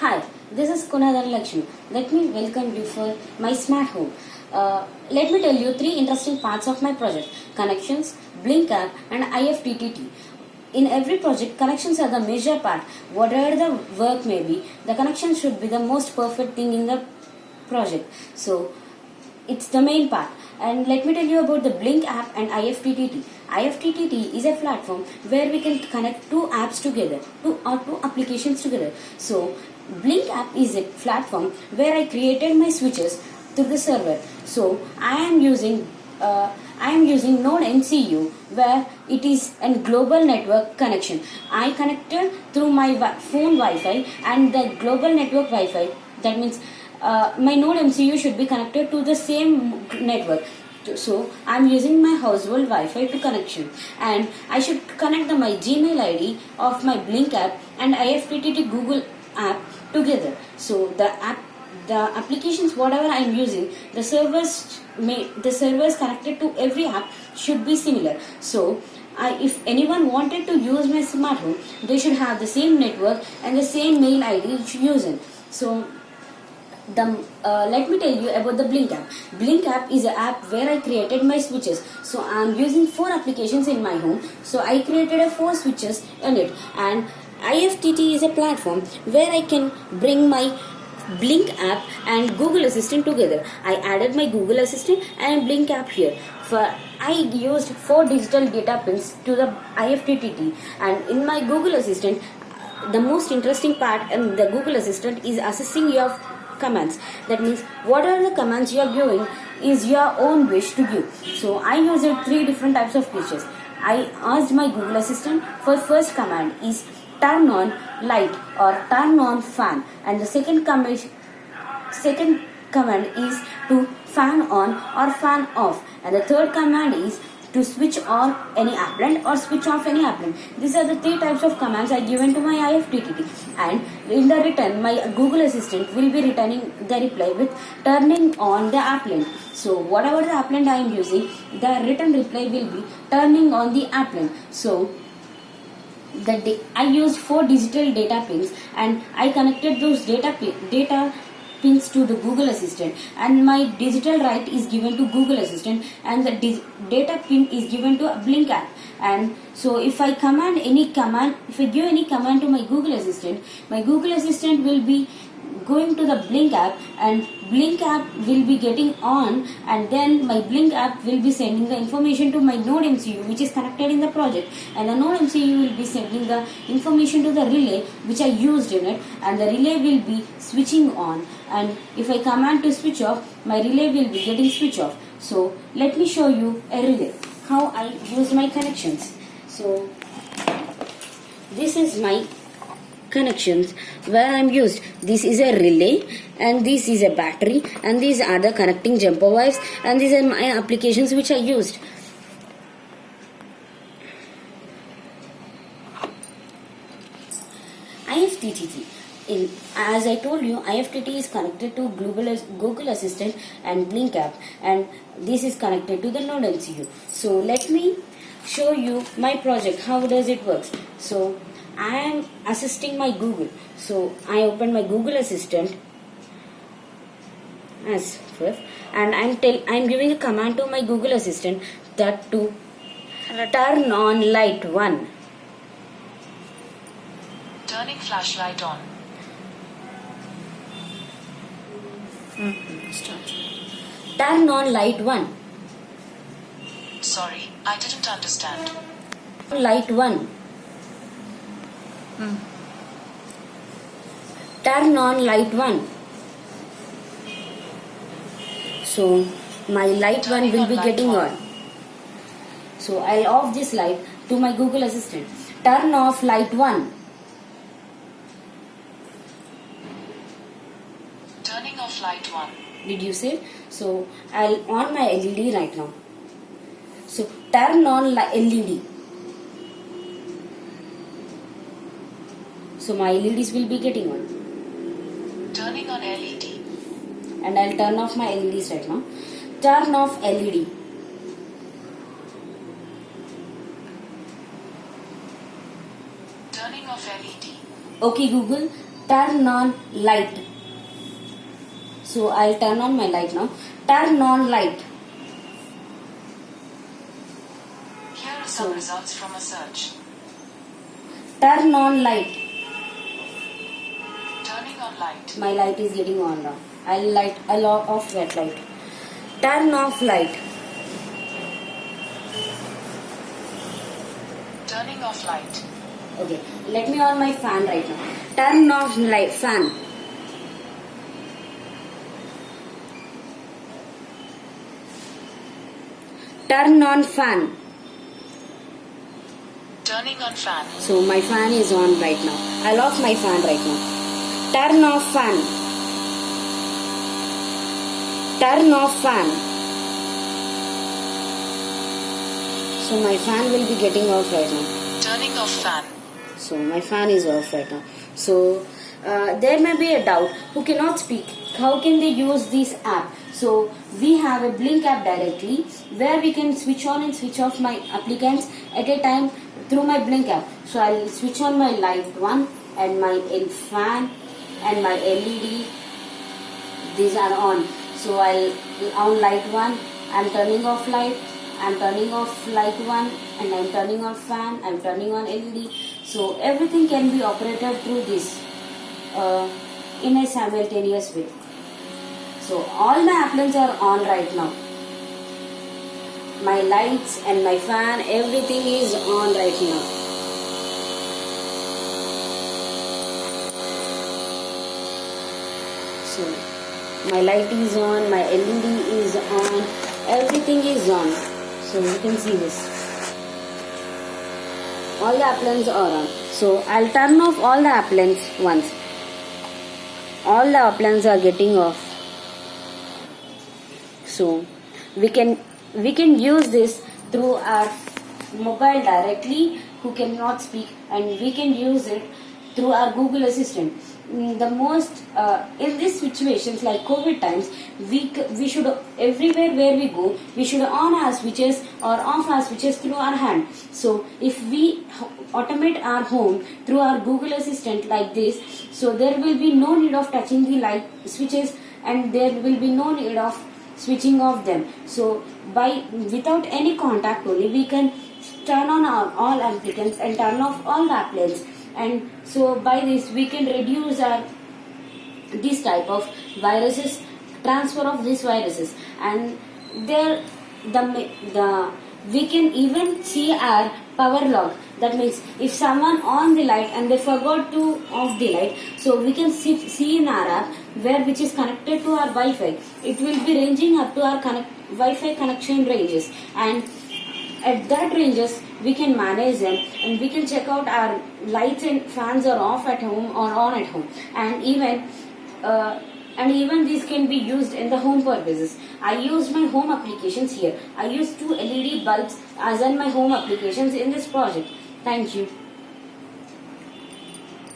Hi, this is Kunadhan Lakshmi. Let me welcome you for my smart home. Let me tell you three interesting parts of my project: connections, Blink app, and IFTTT. In every project, connections are the major part. Whatever the work may be, the connection should be the most perfect thing in the project. So, it's the main part. And let me tell you about the Blink app and IFTTT. IFTTT is a platform where we can connect two apps together, two applications together. So, Blink app is a platform where I created my switches to the server. So, I am using Node MCU where it is a global network connection. I connected through my phone Wi-Fi and the global network Wi-Fi. That means my Node MCU should be connected to the same network. So I'm using my household Wi-Fi to connection, and I should connect my Gmail ID of my Blink app and IFTTT Google app together. So the applications whatever I'm using, the servers connected to every app should be similar. So if anyone wanted to use my smart home, they should have the same network and the same mail ID using. So let me tell you about the Blink app. Blink app is an app where I created my switches. So I'm using 4 applications in my home. So I created 4 switches in it. And IFTT is a platform where I can bring my Blink app and Google Assistant together. I added my Google Assistant and Blink app here. I used 4 digital data pins to the IFTTT, and in my Google Assistant, the most interesting part in the Google Assistant is assessing your commands. That means whatever the commands you are giving is your own wish to give. So I used 3 different types of features. I asked my Google Assistant for first command is turn on light or turn on fan, and the second command is to fan on or fan off, and the third command is to switch on any applet or switch off any applet. These are the 3 types of commands I given to my IFTTT, and in the return my Google Assistant will be returning the reply with turning on the applet. So whatever the applet I am using, the return reply will be turning on the applet. So I used 4 digital data pins, and I connected those data pins to the Google Assistant, and my digital write is given to Google Assistant, and the data pin is given to a Blink app. And so if I give any command to my Google Assistant will be going to the Blink app, and Blink app will be getting on, and then my Blink app will be sending the information to my Node MCU which is connected in the project, and the Node MCU will be sending the information to the relay which I used in it, and the relay will be switching on, and if I command to switch off, my relay will be getting switch off. So let me show you a relay, how I use my connections. So this is my connections where I'm used. This is a relay, and this is a battery, and these are the connecting jumper wires, and these are my applications which I used. IFTTT. As I told you, IFTTT is connected to Google Assistant and Blink app, and this is connected to the Node MCU. So let me show you my project, how does it work. So I am assisting my Google. So I open my Google Assistant as first, and I'm giving a command to my Google Assistant that to turn on light 1. Turning flashlight on. Start. Turn on light 1. Sorry, I didn't understand. Light 1. Turn on light 1. So my light 1 will be getting on. So I'll off this light to my Google Assistant. Turn off light 1. Turning off light 1. Did you say? So I'll on my LED right now. So turn on LED. So my LEDs will be getting on. Turning on LED. And I'll turn off my LEDs right now. Turn off LED. Turning off LED. Okay Google, turn on light. So I'll turn on my light now. Turn on light. Here are some So- results from a search. Turn on light. Turning on light. My light is getting on now. I'll off that light. Turn off light. Turning off light. Okay, let me on my fan right now. Turn off light fan. Turn on fan. Turning on fan. So my fan is on right now. I'll off my fan right now. Turn off fan. Turn off fan. So my fan will be getting off right now. Turning off fan. So my fan is off right now. So there may be a doubt who cannot speak. How can they use this app? So we have a Blink app directly where we can switch on and switch off my applicants at a time through my Blink app. So I'll switch on my light one and my fan and my LED. These are on. So I'll on light one. I'm turning off light. I'm turning off light one and I'm turning off fan. I'm turning on LED. So everything can be operated through this in a simultaneous way. So all the appliances are on right now. My lights and my fan, everything is on right now. So my light is on, my LED is on, everything is on. So you can see this. All the appliances are on. So I'll turn off all the appliances once. All the appliances are getting off. So we can use this through our mobile directly who cannot speak, and we can use it through our Google Assistant. The most in these situations like COVID times, we should everywhere where we go, we should on our switches or off our switches through our hand. So if we automate our home through our Google Assistant like this, so there will be no need of touching the light switches and there will be no need of switching off them. So without any contact only, we can turn on all applicants and turn off all the appliances. And so by this we can reduce this type of viruses, transfer of these viruses, and we can even see our power log. That means if someone on the light and they forgot to off the light, so we can see in our app which is connected to our Wi-Fi. It will be ranging up to our Wi-Fi connection ranges, and at that ranges we can manage them, and we can check out our lights and fans are off at home or on at home, and even these can be used in the home purposes. I used my home applications here. I used 2 LED bulbs as in my home applications in this project. Thank you.